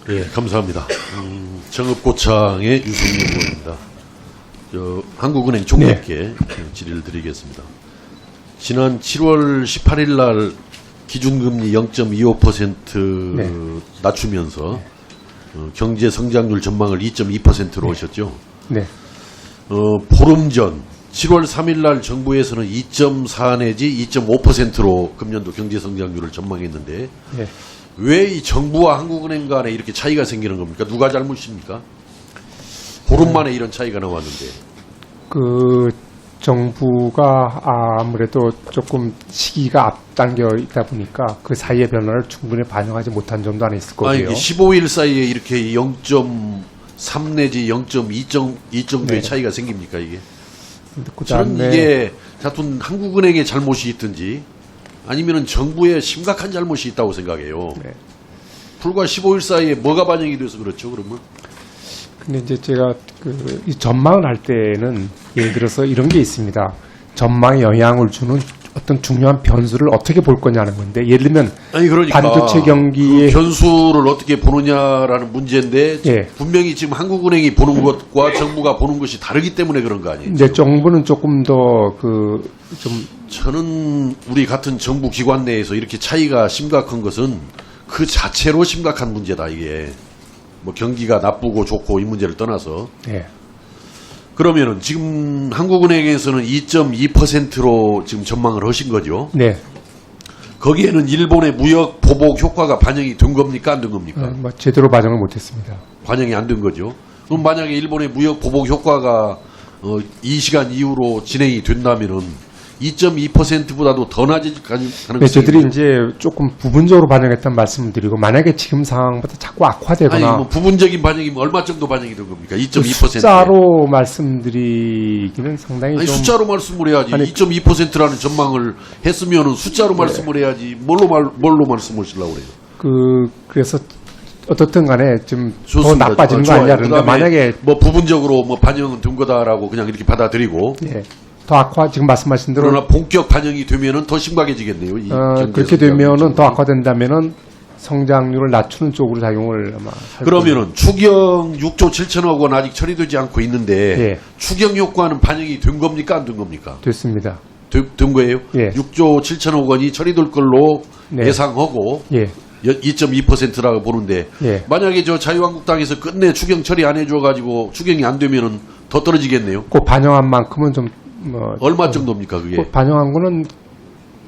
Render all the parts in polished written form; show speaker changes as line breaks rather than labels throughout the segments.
네, 감사합니다. 정읍고창의 유승민 의원입니다. 한국은행 종합계 질의를 드리겠습니다. 지난 7월 18일 날 기준금리 0.25% 낮추면서 경제 성장률 전망을 2.2%로 하셨죠.
네.
보름 전 7월 3일 날 정부에서는 2.4 내지 2.5%로 금년도 경제 성장률을 전망했는데
네.
왜 이 정부와 한국은행 간에 이렇게 차이가 생기는 겁니까? 누가 잘못입니까? 보름 만에 이런 차이가 나왔는데.
그 정부가 아무래도 조금 시기가 앞당겨 있다 보니까 그 사이의 변화를 충분히 반영하지 못한 점도 하나 있을 거고요.
아니, 15일 사이에 이렇게 0.3 내지 0.2 정도의 차이가 생깁니까, 이게? 저는 이게 같은 한국은행의 잘못이 있든지 아니면은 정부의 심각한 잘못이 있다고 생각해요.
네.
불과 15일 사이에 뭐가 반영이 돼서 그렇죠, 그러면?
근데 이제 제가 이 전망을 할 때는 예를 들어서 이런 게 있습니다. 전망에 영향을 주는 어떤 중요한 변수를 어떻게 볼 거냐는 건데, 예를 들면
아니, 그러니까
반도체 경기의
그 변수를 어떻게 보느냐라는 문제인데 분명히 지금 한국은행이 보는 것과 정부가 보는 것이 다르기 때문에 그런 거 아니에요?
이제 정부는 조금 더
저는 우리 같은 정부 기관 내에서 이렇게 차이가 심각한 것은 그 자체로 심각한 문제다, 이게. 뭐 경기가 나쁘고 좋고 이 문제를 떠나서. 그러면은 지금 한국은행에서는 2.2%로 지금 전망을 하신 거죠.
네.
거기에는 일본의 무역 보복 효과가 반영이 된 겁니까, 안 된 겁니까?
제대로 반영을 못했습니다.
반영이 안 된 거죠. 그럼 만약에 일본의 무역 보복 효과가 이 시간 이후로 진행이 된다면은 2.2%보다도 더 낮을 가능성이.
네, 저희들이 이제 조금 부분적으로 반영했다는 말씀을 드리고, 만약에 지금 상황보다 자꾸 악화되거나.
아니, 뭐 부분적인 반영이면 얼마 정도 반영이 된 겁니까? 2.2%.
숫자로 말씀드리기는 상당히
아니,
좀.
숫자로 말씀을 해야지. 2.2%라는 전망을 했으면은 숫자로 말씀을 해야지. 뭘로 말씀을 하시려고 그래요?
그래서 어떻든 간에 좀 더
좋습니다.
나빠지는 거 아니냐. 그런데 만약에
뭐 부분적으로 뭐 반영은 된 거다라고 그냥 이렇게 받아들이고.
더 악화, 지금 말씀하신 대로.
그러나 본격 반영이 되면은 더 심각해지겠네요.
그렇게 되면은 더 악화된다면은 성장률을 낮추는 쪽으로 작용을 아마.
그러면은 추경 6조 7천억 원 아직 처리되지 않고 있는데 추경 효과는 반영이 된 겁니까, 안 된 겁니까?
됐습니다.
된 거예요? 6조 7천억 원이 처리될 걸로 예상하고 2.2%라고 보는데 만약에 저 자유한국당에서 끝내 추경 처리 안 해줘가지고 추경이 안 되면은 더 떨어지겠네요.
그 반영한 만큼은 좀
얼마 정도입니까, 그게?
반영한 거는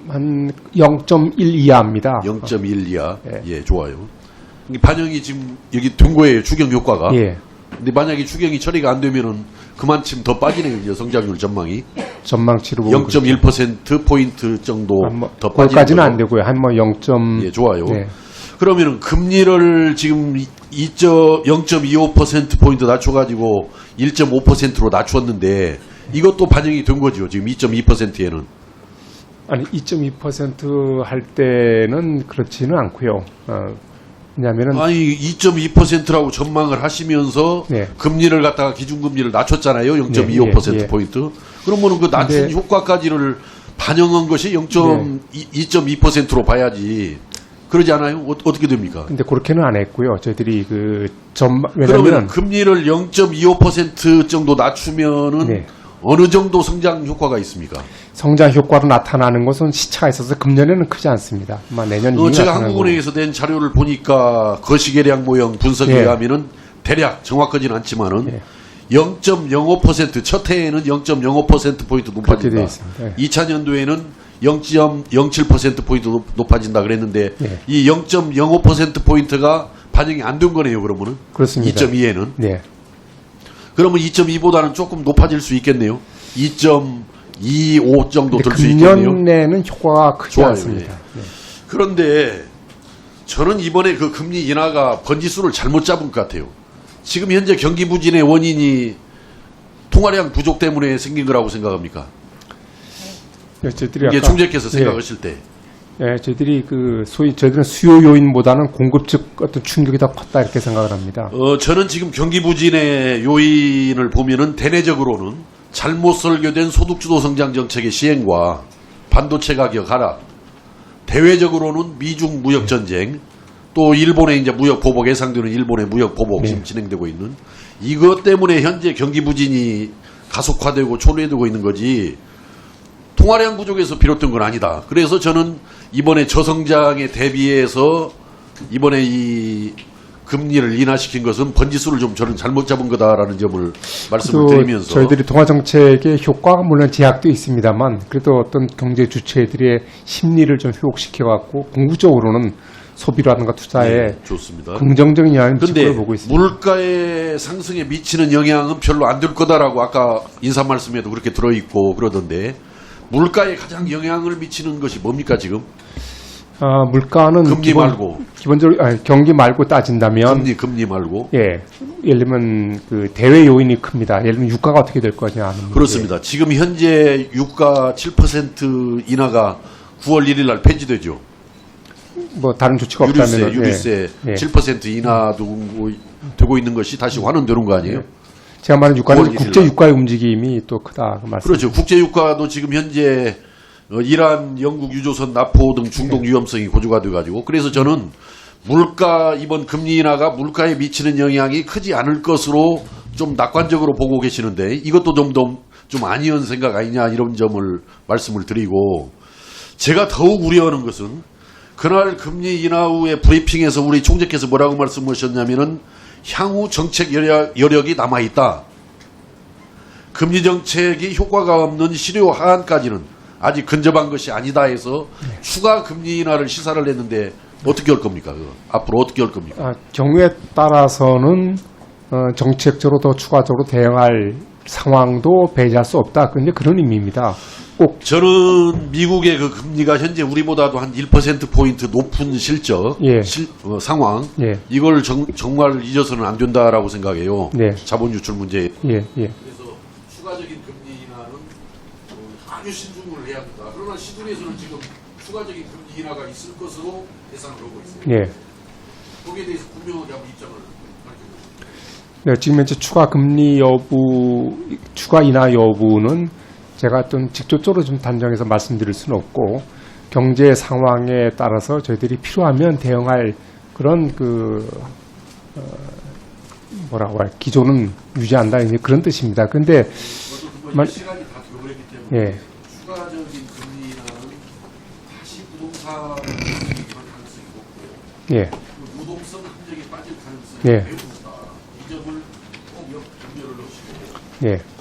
한 0.1 이하입니다.
0.1 이하. 예, 좋아요. 반영이 지금 여기 된 거예요, 추경 효과가. 근데 만약에 추경이 처리가 안 되면은 그만큼 더 빠지네요, 성장률 전망이.
전망치로
0.1%포인트 정도 더 빠지는
거기까지는 안 되고요. 한 0.
예, 좋아요. 그러면은 금리를 지금 0.25%포인트 낮춰가지고 1.5%로 낮추었는데 이것도 반영이 된 거죠, 지금 2.2%에는.
아니, 2.2% 할 때는 그렇지는 않고요. 왜냐면은.
아니, 2.2%라고 전망을 하시면서 금리를 갖다가 기준금리를 낮췄잖아요, 0.25%포인트. 그러면은 그 낮춘 효과까지를 반영한 것이 2.2%로 봐야지. 그러지 않아요? 어떻게 됩니까?
근데 그렇게는 안 했고요. 저희들이
그러면 금리를 0.25% 정도 낮추면은 어느 정도 성장 효과가 있습니까?
성장 효과로 나타나는 것은 시차가 있어서 금년에는 크지 않습니다. 아마 내년 이후
제가 한국은행에서 낸 자료를 보니까 거시계량 모형 분석에 의하면은 대략 정확하지는 않지만은 0.05% 첫 해에는 0.05%포인트 높아진다. 2차 년도에는 0.07%포인트 높아진다 그랬는데 이 0.05%포인트가 반영이 안 된 거네요, 그러면은.
그렇습니다.
2.2에는. 그러면 2.2보다는 조금 높아질 수 있겠네요. 2.25 정도 될 수 있겠네요.
금년 내는 효과가 크지 않습니다.
그런데 저는 이번에 그 금리 인하가 번지수를 잘못 잡은 것 같아요. 지금 현재 경기 부진의 원인이 통화량 부족 때문에 생긴 거라고 생각합니까? 이게 총재께서 생각하실 때.
저희들이 저희들은 수요 요인보다는 공급 측 어떤 충격이 더 컸다 이렇게 생각을 합니다.
저는 지금 경기 부진의 요인을 보면은 대내적으로는 잘못 설계된 소득주도 성장 정책의 시행과 반도체 가격 하락, 대외적으로는 미중 무역 전쟁, 또 일본의 이제 무역 보복 예상되는 일본의 무역 보복 지금 진행되고 있는 이것 때문에 현재 경기 부진이 가속화되고 초래되고 있는 거지 통화량 부족에서 비롯된 건 아니다. 그래서 저는 이번에 저성장에 대비해서 이번에 이 금리를 인하시킨 것은 번지수를 좀 저는 잘못 잡은 거다라는 점을 말씀을 드리면서
저희들이 통화 정책의 효과가 물론 제약도 있습니다만 그래도 어떤 경제 주체들의 심리를 좀 회복시켜 갖고 궁극적으로는 소비라든가 투자에
좋습니다.
긍정적인 영향을 미칠
근데
걸 보고 있습니다.
물가의 상승에 미치는 영향은 별로 안 될 거다라고 아까 인사 말씀에도 그렇게 들어있고 그러던데 물가에 가장 영향을 미치는 것이 뭡니까 지금?
물가는
금리 말고
기본적으로 경기 말고 따진다면
금리 말고
예를 들면 그 대외 요인이 큽니다. 예를 들면 유가가 어떻게 될 거냐 하는 문제.
그렇습니다. 지금 현재 유가 7% 인하가 9월 1일 날 폐지되죠.
뭐 다른 조치가 없다면
유류세 7% 인하도 되고 있는 것이 다시 환원되는 거 아니에요?
제가 말하는 유가는 국제 유가의 움직임이 또 크다 그 말씀.
그렇죠. 국제 유가도 지금 현재 이란, 영국 유조선 납포 등 중동 위험성이 고조가 돼가지고 그래서 저는 물가 이번 금리 인하가 물가에 미치는 영향이 크지 않을 것으로 좀 낙관적으로 보고 계시는데 이것도 좀 아니한 생각 아니냐 이런 점을 말씀을 드리고 제가 더욱 우려하는 것은 그날 금리 인하 후에 브리핑에서 우리 총재께서 뭐라고 말씀하셨냐면은 향후 정책 여력이 남아있다. 금리 정책이 효과가 없는 실효 하한까지는 아직 근접한 것이 아니다 해서 추가 금리 인하를 시사를 했는데 어떻게 할 겁니까? 그거? 앞으로 어떻게 할 겁니까?
경우에 따라서는 정책적으로 더 추가적으로 대응할 상황도 배제할 수 없다. 그런데 그런 의미입니다. 꼭
저는 미국의 그 금리가 현재 우리보다도 한 1%포인트 높은 실적, 상황, 이걸 정말 잊어서는 안 된다라고 생각해요. 자본 유출 문제. 그래서 추가적인 금리 인하는 아주 신중을 해야 된다. 그러나 시중에서는 지금 추가적인 금리 인하가 있을 것으로 예상을 하고 있어요. 거기에 대해서 분명하게 한번 입장을 밝혀주세요.
지금 현재 추가 금리 여부, 추가 인하 여부는 제가 어떤 직접적으로 좀 단정해서 말씀드릴 수는 없고 경제 상황에 따라서 저희들이 필요하면 대응할 그런 기조는 유지한다 이제 그런 뜻입니다. 그런데
시간이 다 되어버렸기 때문에 추가적인 금리 인하는 다시 부동산 가능성이 높고 유동성 함정에 빠질 가능성이 매우 높다. 이 점을 꼭 염려를 하시고